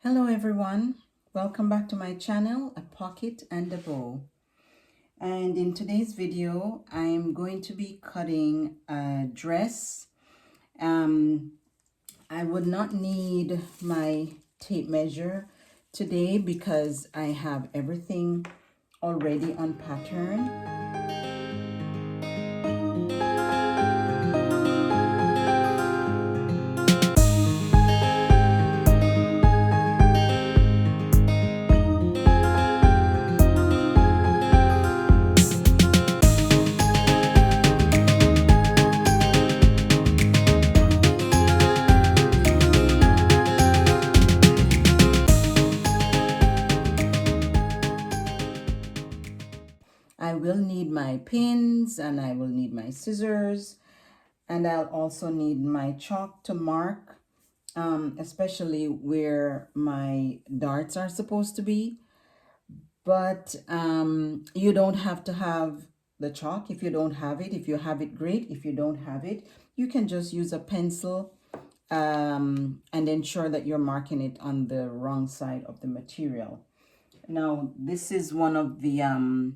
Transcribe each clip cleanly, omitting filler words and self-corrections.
Hello everyone, welcome back to my channel, A Pocket and a Bow. And in today's video, I'm going to be cutting a dress. I would not need my tape measure today because I have everything already on pattern. I will need my pins and I will need my scissors, and I'll also need my chalk to mark, especially where my darts are supposed to be. But you don't have to have the chalk if you don't have it. If you have it, great. If you don't have it, you can just use a pencil and ensure that you're marking it on the wrong side of the material. Now, this is one of the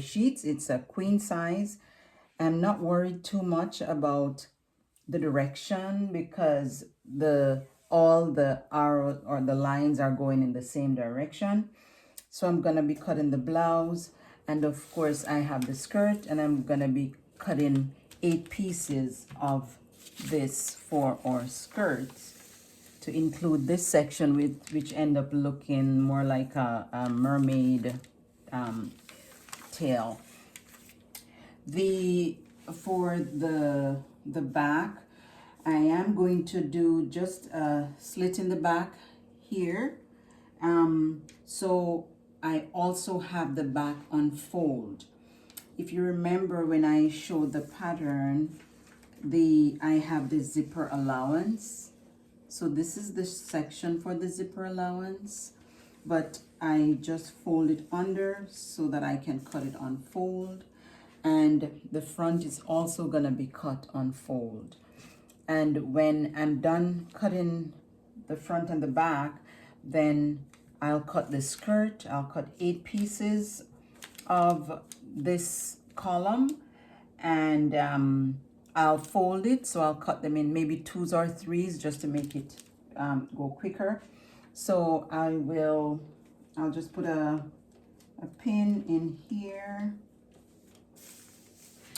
sheets. It's a queen size. I'm not worried too much about the direction because all the arrows or the lines are going in the same direction. So I'm gonna be cutting the blouse, and of course I have the skirt, and I'm gonna be cutting 8 pieces of this for our skirts to include this section, which end up looking more like a mermaid tail. For the back, I am going to do just a slit in the back here. So I also have the back unfold. If you remember when I showed the pattern, I have the zipper allowance. So this is the section for the zipper allowance, but I just fold it under so that I can cut it on fold. And the front is also gonna be cut on fold. And when I'm done cutting the front and the back, then I'll cut the skirt. I'll cut 8 pieces of this column, and I'll fold it. So I'll cut them in maybe 2s or 3s just to make it go quicker. So I'll just put a pin in here.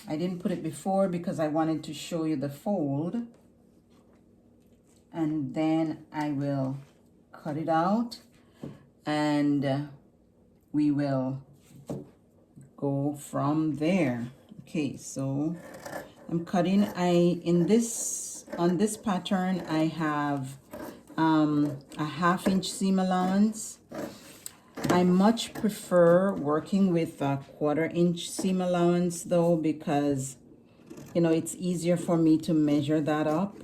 I didn't put it before because I wanted to show you the fold. And then I will cut it out, and we will go from there. Okay, so I'm cutting. On this pattern I have a 1/2 inch seam allowance. I much prefer working with a 1/4 inch seam allowance though, because it's easier for me to measure that up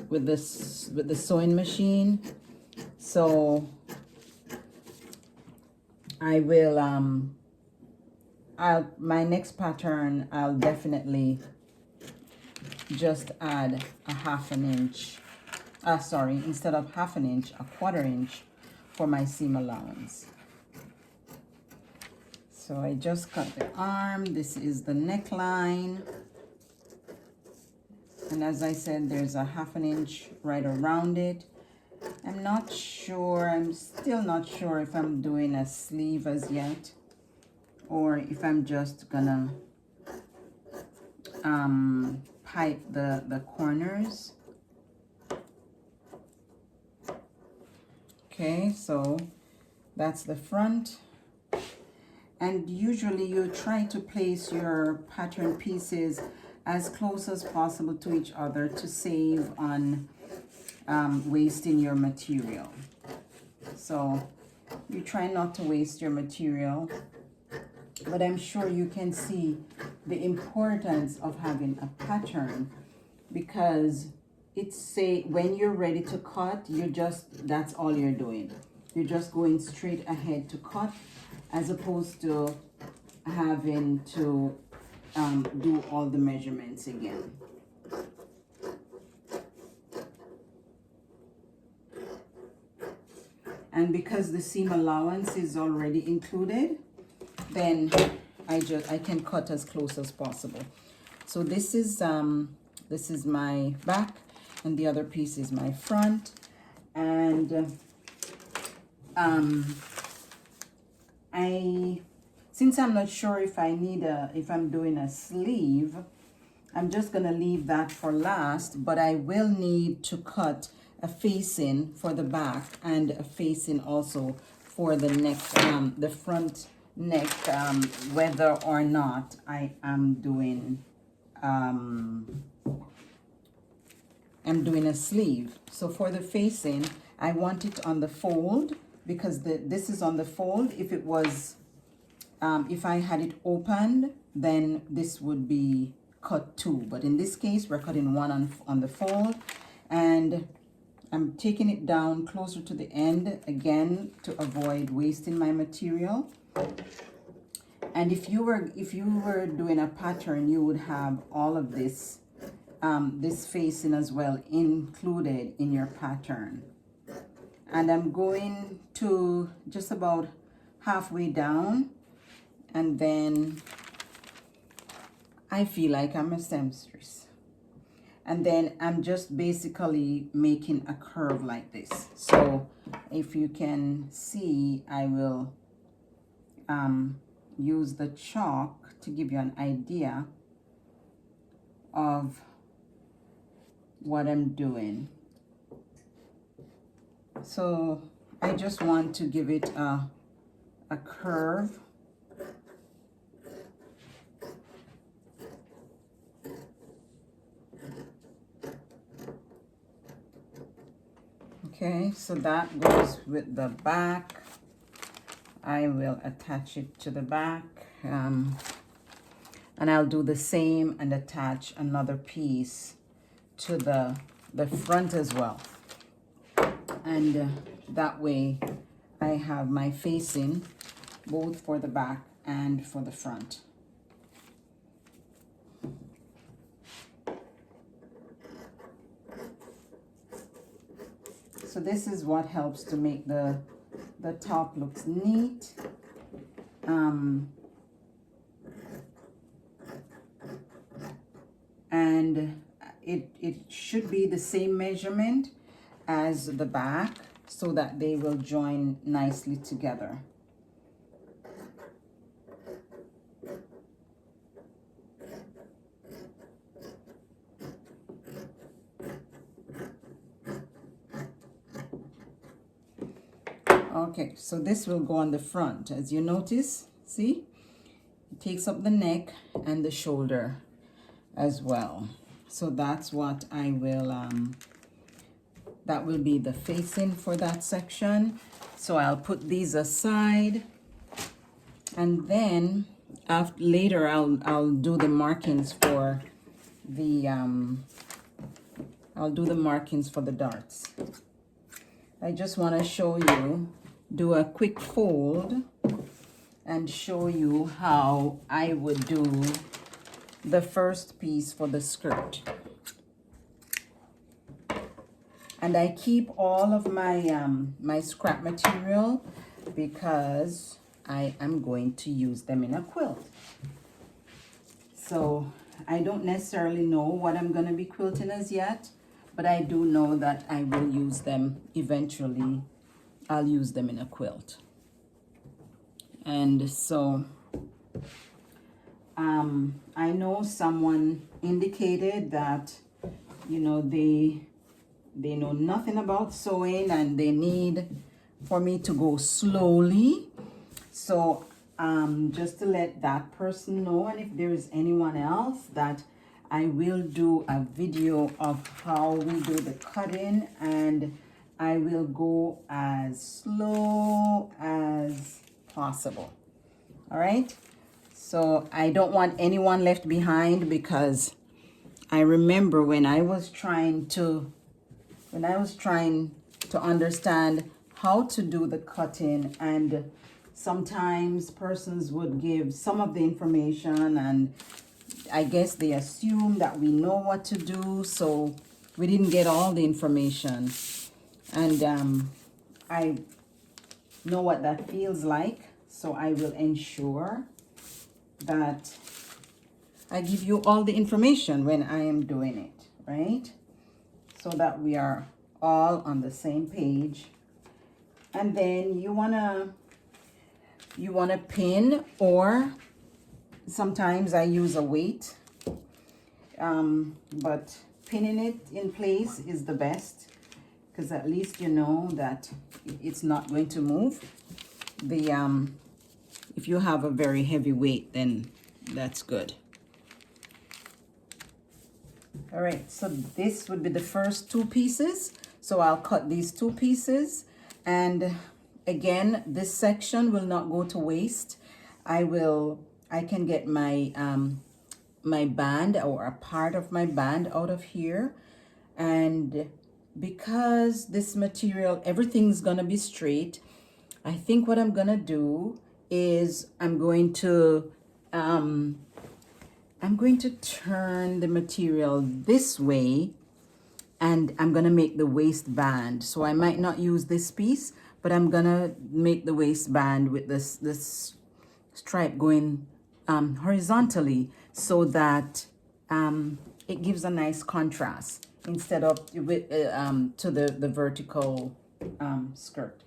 with the sewing machine. So I will my next pattern, I'll definitely just add a 1/2 inch, sorry, instead of 1/2 inch, a 1/4 inch for my seam allowance. So I just cut the arm. This is the neckline, and as I said, there's a 1/2 inch right around it. I'm still not sure if I'm doing a sleeve as yet, or if I'm just gonna pipe the corners. Okay, so that's the front. And usually you try to place your pattern pieces as close as possible to each other to save on wasting your material. So you try not to waste your material, but I'm sure you can see the importance of having a pattern, because when you're ready to cut, that's all you're doing. You're just going straight ahead to cut, as opposed to having to do all the measurements again. And because the seam allowance is already included, then I can cut as close as possible. So this is my back, and the other piece is my front. And since I'm not sure if if I'm doing a sleeve, I'm just gonna leave that for last, but I will need to cut a facing for the back and a facing also for the neck, the front neck, whether or not I am doing a sleeve. So for the facing, I want it on the fold, because this is on the fold. If it was, if I had it opened, then this would be cut two. But in this case, we're cutting one on the fold, and I'm taking it down closer to the end again to avoid wasting my material. And if you were doing a pattern, you would have all of this this facing as well included in your pattern. And I'm going to just about halfway down, and then I feel like I'm a seamstress. And then I'm just basically making a curve like this. So if you can see, I will use the chalk to give you an idea of what I'm doing. So I just want to give it a curve. Okay, so that goes with the back. I will attach it to the back, and I'll do the same and attach another piece to the front as well. And that way I have my facing both for the back and for the front. So this is what helps to make the top looks neat. And it should be the same measurement as the back, so that they will join nicely together. Okay, so this will go on the front. As you notice, see, it takes up the neck and the shoulder as well. So that's what I will, that will be the facing for that section. So I'll put these aside, and then later I'll do the markings for the, I'll do the markings for the darts. I just want to show you, do a quick fold and show you how I would do the first piece for the skirt. And I keep all of my my scrap material because I am going to use them in a quilt. So I don't necessarily know what I'm going to be quilting as yet, but I do know that I will use them eventually. I'll use them in a quilt. And so I know someone indicated that, you know, they know nothing about sewing and they need for me to go slowly. So just to let that person know, and if there is anyone else, that I will do a video of how we do the cutting, and I will go as slow as possible. All right, so I don't want anyone left behind, because I remember when I was trying to understand how to do the cutting, and sometimes persons would give some of the information, and I guess they assume that we know what to do, so we didn't get all the information. And know what that feels like. So I will ensure that I give you all the information when I am doing it, right? So that we are all on the same page. And then you wanna pin, or sometimes I use a weight, but pinning it in place is the best, because at least you know that it's not going to move. If you have a very heavy weight, then that's good. All right, so this would be the first two pieces. So I'll cut these two pieces, and again, this section will not go to waste. I can get my my band, or a part of my band, out of here. And because this material, everything's gonna be straight, I think what I'm gonna do is I'm going to turn the material this way, and I'm gonna make the waistband. So I might not use this piece, but I'm gonna make the waistband with this stripe going horizontally, so that it gives a nice contrast instead of with to the vertical skirt.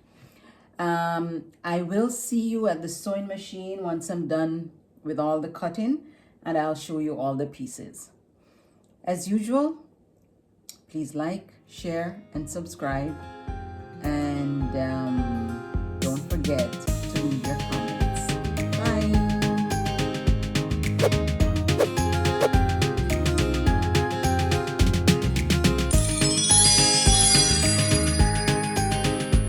I will see you at the sewing machine once I'm done with all the cutting, and I'll show you all the pieces. As usual, please like, share, and subscribe. And don't forget